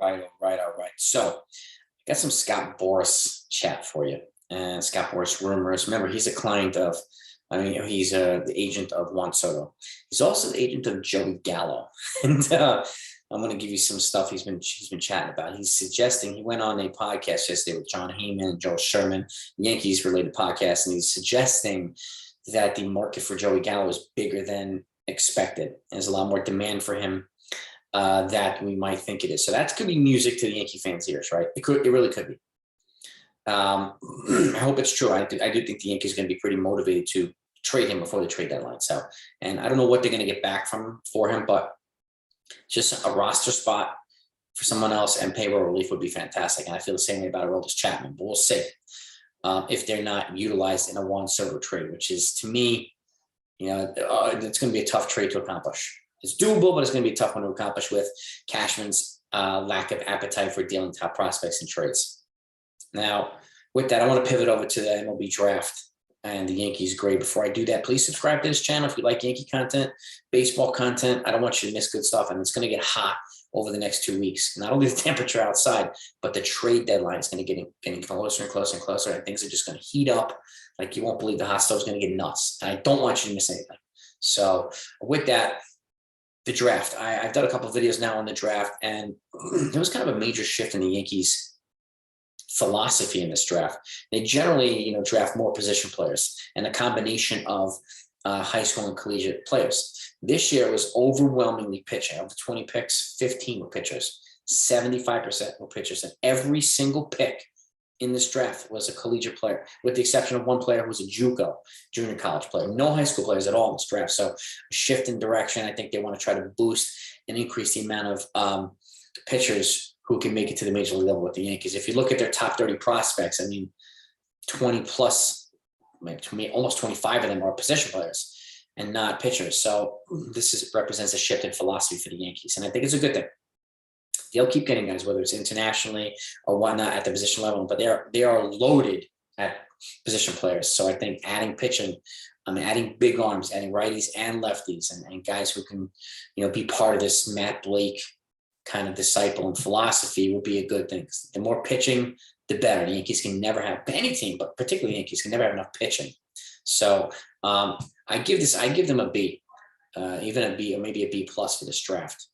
All right. So I got some Scott Boras chat for you. And Scott Boras rumors. Remember, he's a client of, he's the agent of Juan Soto. He's also the agent of Joey Gallo. And I'm going to give you some stuff he's been chatting about. He's suggesting, he went on a podcast yesterday with John Heyman and Joe Sherman, Yankees related podcast, and he's suggesting that the market for Joey Gallo is bigger than expected. There's a lot more demand for him that we might think it is. So that's going to be music to the Yankee fans' ears, right? It really could be. I hope it's true. I do think the Yankees are going to be pretty motivated to trade him before the trade deadline. So, and I don't know what they're going to get back for him, but just a roster spot for someone else and payroll relief would be fantastic. And I feel the same way about Aroldis Chapman, but we'll see if they're not utilized in a Juan Soto trade, which is, to me, it's going to be a tough trade to accomplish. It's doable, but it's going to be a tough one to accomplish with Cashman's lack of appetite for dealing top prospects in trades. Now, with that, I want to pivot over to the MLB draft and the Yankees grade. Before I do that, please subscribe to this channel if you like Yankee content, baseball content. I don't want you to miss good stuff, and it's going to get hot over the next 2 weeks. Not only the temperature outside, but the trade deadline is going to getting closer and closer and closer, and things are just going to heat up like you won't believe. The hot stove is going to get nuts, and I don't want you to miss anything. So with that, the draft. I've done a couple of videos now on the draft, and there was kind of a major shift in the Yankees' philosophy in this draft. They generally, draft more position players and a combination of high school and collegiate players. This year it was overwhelmingly pitching. Of the 20 picks, 15 were pitchers. 75% were pitchers, and every single pick in this draft was a collegiate player, with the exception of one player who was a JUCO, junior college player. No high school players at all in this draft. So a shift in direction. I think they want to try to boost and increase the amount of pitchers who can make it to the major league level with the Yankees. If you look at their top 30 prospects, 20 plus, almost 25 of them are position players and not pitchers. So this represents a shift in philosophy for the Yankees, and I think it's a good thing. They'll keep getting guys, whether it's internationally or whatnot at the position level, but they are loaded at position players. So I think adding pitching, adding big arms, adding righties and lefties, and guys who can, be part of this Matt Blake kind of disciple and philosophy will be a good thing. The more pitching, the better. The Yankees can never have, any team, but particularly the Yankees, can never have enough pitching. So I give them a B, even a B or maybe a B plus for this draft.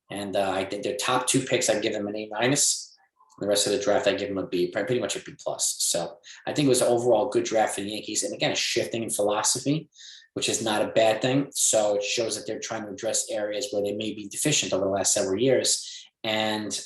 And I think their top 2 picks, I give them an A minus. The rest of the draft, I give them a B, pretty much a B plus. So I think it was an overall good draft for the Yankees. And again, a shifting in philosophy, which is not a bad thing. So it shows that they're trying to address areas where they may be deficient over the last several years, and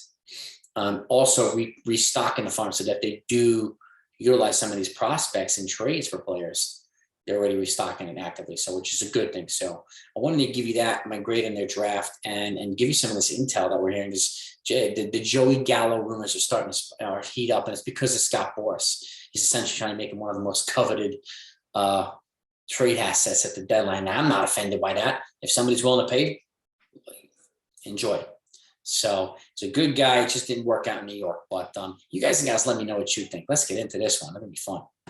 also restocking the farm so that they do utilize some of these prospects in trades for players. They're already restocking it actively, so which is a good thing. So I wanted to give you that, my grade in their draft, and give you some of this intel that we're hearing. The Joey Gallo rumors are starting to heat up, and it's because of Scott Boras. He's essentially trying to make him one of the most coveted trade assets at the deadline. Now, I'm not offended by that. If somebody's willing to pay, enjoy. So it's a good guy. It just didn't work out in New York. But you guys let me know what you think. Let's get into this one. It's going to be fun.